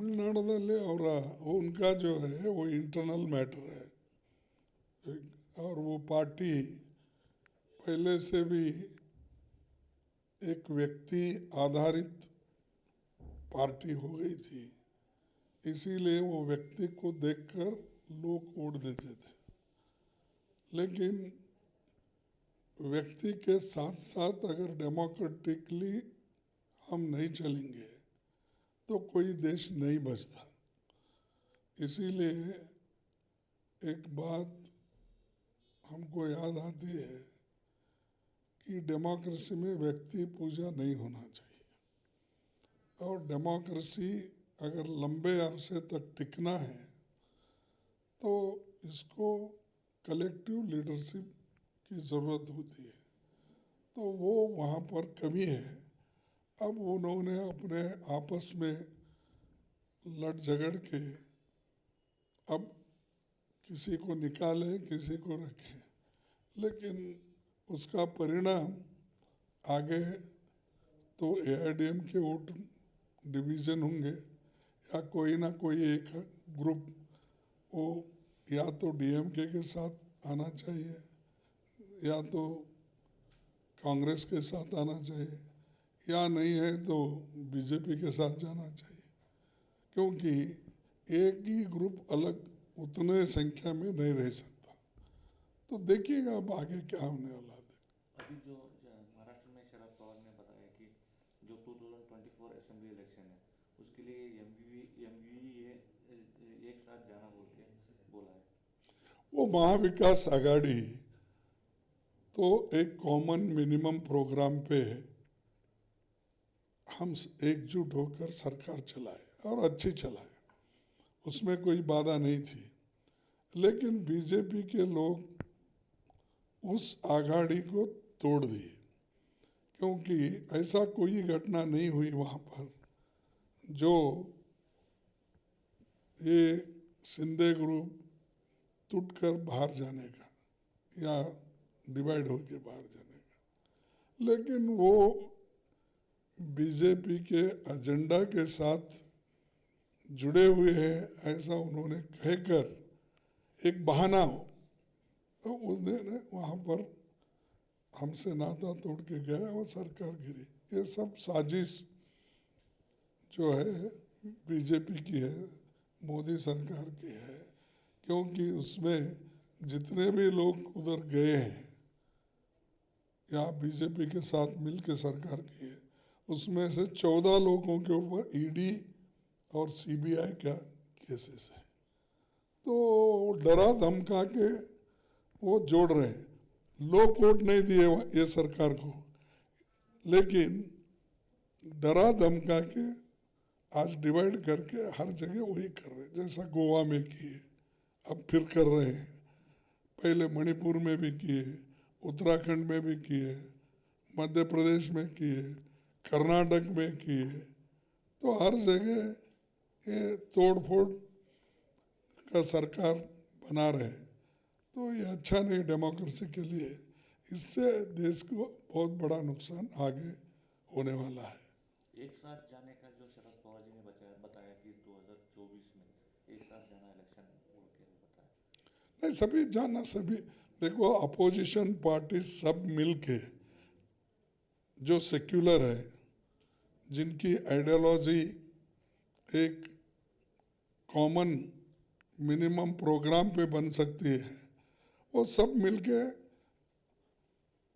ತಮಿಳುನಾಡಲ್ಲಿ ಅವರ उनका जो है वो इंटरनल मैटर है, और वो पार्टी पहले से भी एक व्यक्ति आधारित पार्टी हो गई थी, इसीलिए वो व्यक्ति को देखकर लोग वोट देते थे। लेकिन व्यक्ति के साथ साथ अगर डेमोक्रेटिकली हम नहीं चलेंगे तो कोई देश नहीं बचता। इसीलिए एक बात हमको याद आती है कि डेमोक्रेसी में व्यक्ति पूजा नहीं होना चाहिए, और डेमोक्रेसी अगर लंबे अरसे तक टिकना है तो इसको कलेक्टिव लीडरशिप की ज़रूरत होती है। तो वो वहाँ पर कमी है। अब उन्होंने अपने आपस में लड़ झगड़ के अब किसी को निकाले किसी को रखे, लेकिन उसका परिणाम आगे तो एआईडीएम के वोट डिवीज़न होंगे, या कोई ना कोई एक ग्रुप वो या तो डीएमके के साथ आना चाहिए या तो कांग्रेस के साथ आना चाहिए, या नहीं है तो बीजेपी के साथ जाना चाहिए, क्योंकि एक ही ग्रुप अलग उतने संख्या में नहीं रह सकता। तो देखिएगा अब आगे क्या होने वाला है। अभी जो महाराष्ट्र में शरद पवार ने बताया कि जो 2024 असेंबली इलेक्शन है उसके लिए एमवीवी एक साथ जाना बोल के बोला है। वो महाविकास आघाड़ी तो एक कॉमन मिनिमम प्रोग्राम पे हम एकजुट होकर सरकार चलाए और अच्छी चलाए, उसमें कोई बाधा नहीं थी। लेकिन बीजेपी के लोग उस आघाड़ी को तोड़ दिए, क्योंकि ऐसा कोई घटना नहीं हुई वहाँ पर जो ये शिंदे ग्रुप टूटकर बाहर जाने का या डिवाइड होकर बाहर जाने का। लेकिन वो बीजेपी के एजेंडा के साथ जुड़े हुए हैं ऐसा उन्होंने कहकर एक बहाना हो, तो उसने वहाँ पर हमसे नाता तोड़ के गया और सरकार गिरी। ये सब साजिश जो है बीजेपी की है, मोदी सरकार की है, क्योंकि उसमें जितने भी लोग उधर गए हैं या बीजेपी के साथ मिलकर सरकार की है, उसमें से 14 लोगों के ऊपर ईडी और सीबीआई का केसेस है। तो डरा धमका के वो जोड़ रहे हैं। लोग वोट नहीं दिए ये सरकार को, लेकिन डरा धमका के आज डिवाइड करके हर जगह वही कर रहे हैं। जैसा गोवा में किए, अब फिर कर रहे हैं, पहले मणिपुर में भी किए, उत्तराखंड में भी किए, मध्य प्रदेश में किए, कर्नाटक में किए। तो हर जगह ये तोड़ फोड़ का सरकार बना रहे, तो ये अच्छा नहीं डेमोक्रेसी के लिए। इससे देश को बहुत बड़ा नुकसान आगे होने वाला है। एक साथ जाने का जो शरद पवार जी ने बताया कि 2024 में एक साथ जाना इलेक्शन बोल के बताया। नहीं, सभी जाना, सभी देखो अपोजिशन पार्टी सब मिलके जो सेक्युलर है, जिनकी आइडियोलॉजी एक कॉमन मिनिमम प्रोग्राम पे बन सकती है, वो सब मिलके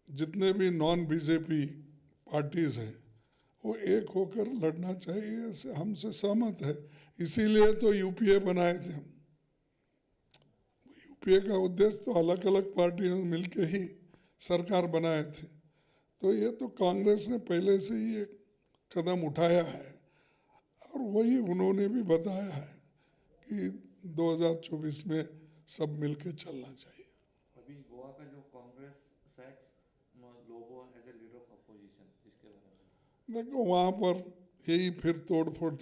जितने भी नॉन बीजेपी पार्टीज हैं वो एक होकर लड़ना चाहिए, ऐसे हमसे सहमत है। इसीलिए तो यूपीए बनाए थे हम। यूपीए का उद्देश्य तो अलग अलग पार्टियों मिलके ही सरकार बनाए थे। तो ये तो कांग्रेस ने पहले से ही एक कदम उठाया है, और वही उन्होंने भी बताया है कि 2024 में सब मिलके चलना चाहिए। अभी गोवा का जो Congress seeks Lobo as a leader of opposition, इसके बारे में देखो वहाँ पर यही फिर तोड़ फोड़,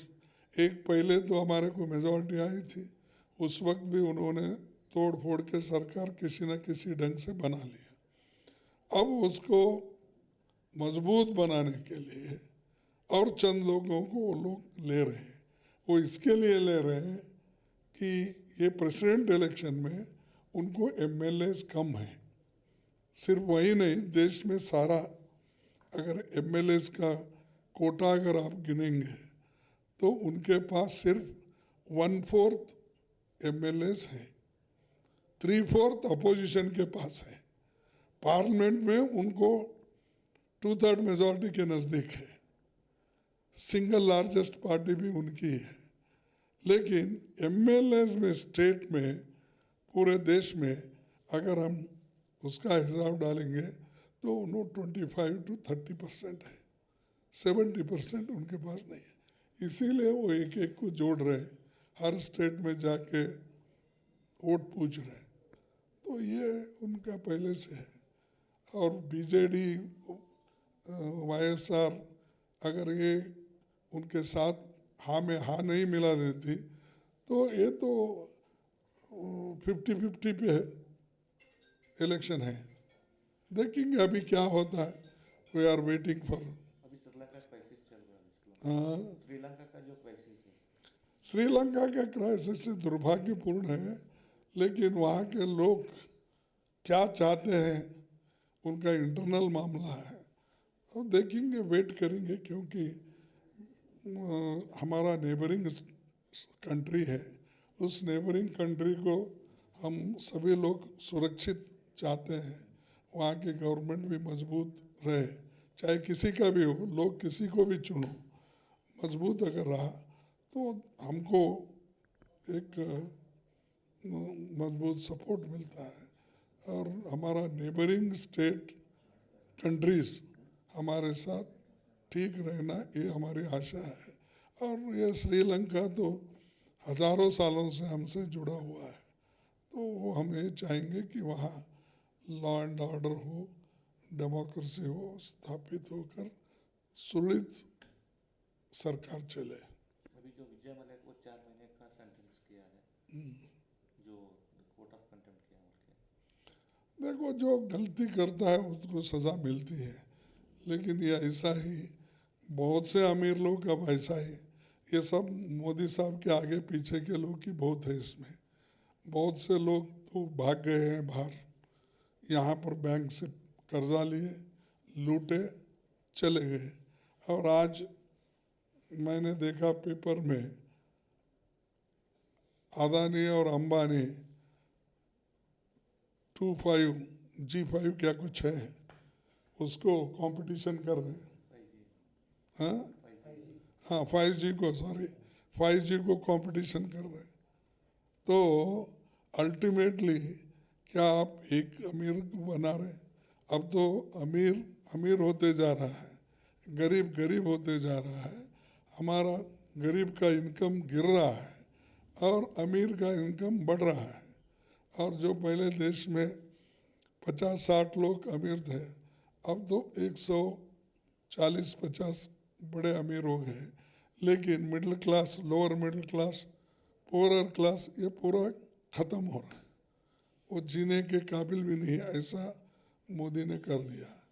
एक पहले तो हमारे को मेजॉरिटी आई थी, उस वक्त भी उन्होंने तोड़ फोड़ के सरकार किसी न किसी ढंग से बना लिया। अब उसको मजबूत बनाने के लिए और चंद लोगों को वो लोग ले रहे हैं, वो इसके लिए ले रहे हैं कि ये प्रेसिडेंट इलेक्शन में उनको एमएलएस कम है। सिर्फ वही नहीं, देश में सारा अगर एमएलएस का कोटा अगर आप गिनेंगे तो उनके पास सिर्फ 1/4 एमएलएस है, 3/4 अपोजिशन के पास है। पार्लियामेंट में उनको 2/3 मेजॉरिटी के नज़दीक है, सिंगल लार्जेस्ट पार्टी भी उनकी है। लेकिन एमएलएस में स्टेट में पूरे देश में अगर हम उसका हिसाब डालेंगे तो उन्होंने 25 to 30% है, 70% उनके पास नहीं है। इसीलिए वो एक एक को जोड़ रहे, हर स्टेट में जाके वोट पूछ रहे। तो ये उनका पहले से है। और बीजेडी वाईएसआर अगर ये उनके साथ हाँ में हाँ नहीं मिला देती तो ये तो 50-50 पे है, इलेक्शन है। देखेंगे अभी क्या होता है। We are waiting for. अभी श्रीलंका क्राइसिस चल रहा है, श्रीलंका का जो क्राइसिस है, श्रीलंका का क्राइसिस दुर्भाग्यपूर्ण है, लेकिन वहाँ के लोग क्या चाहते हैं उनका इंटरनल मामला है। और देखेंगे, वेट करेंगे, क्योंकि हमारा नेबरिंग कंट्री है। उस नेबरिंग कंट्री को हम सभी लोग सुरक्षित चाहते हैं। वहाँ की गवर्नमेंट भी मजबूत रहे, चाहे किसी का भी हो, लोग किसी को भी चुनो, मजबूत अगर रहा तो हमको एक मजबूत सपोर्ट मिलता है। और हमारा नेबरिंग स्टेट कंट्रीज़ हमारे साथ ठीक रहना, ये हमारी आशा है। और ये श्रीलंका तो हज़ारों सालों से हमसे जुड़ा हुआ है, तो वो हम ये चाहेंगे कि वहाँ लॉ एंड ऑर्डर हो, डेमोक्रेसी हो, स्थापित होकर सुललित सरकार चले। अभी जो विजय मल्ल्या को 4 महीने का सेंटेंस किया है, जो कोर्ट ऑफ कंटेम्प्ट किया उनके। देखो, जो गलती करता है उसको सज़ा मिलती है, लेकिन ये ऐसा ही बहुत से अमीर लोग, अब ऐसा ही, ये सब मोदी साहब के आगे पीछे के लोग की बहुत है इसमें। बहुत से लोग तो भाग गए हैं बाहर, यहाँ पर बैंक से कर्जा लिए, लूटे, चले गए। और आज मैंने देखा पेपर में अदानी और अंबानी 25G5 क्या कुछ है, उसको कंपटीशन कर रहे हैं। हाँ, 5G को, सॉरी, 5G को कंपटीशन कर रहे हैं। तो अल्टीमेटली क्या आप एक अमीर को बना रहे? अब तो अमीर अमीर होते जा रहा है, गरीब गरीब होते जा रहा है। हमारा गरीब का इनकम गिर रहा है और अमीर का इनकम बढ़ रहा है। और जो पहले देश में 50-60 लोग अमीर थे, अब तो 140-50 बड़े अमीर हो गए। लेकिन middle class, lower middle class, poorer class, ये पूरा ख़त्म हो रहा है। वो जीने के काबिल भी नहीं है, ऐसा मोदी ने कर दिया।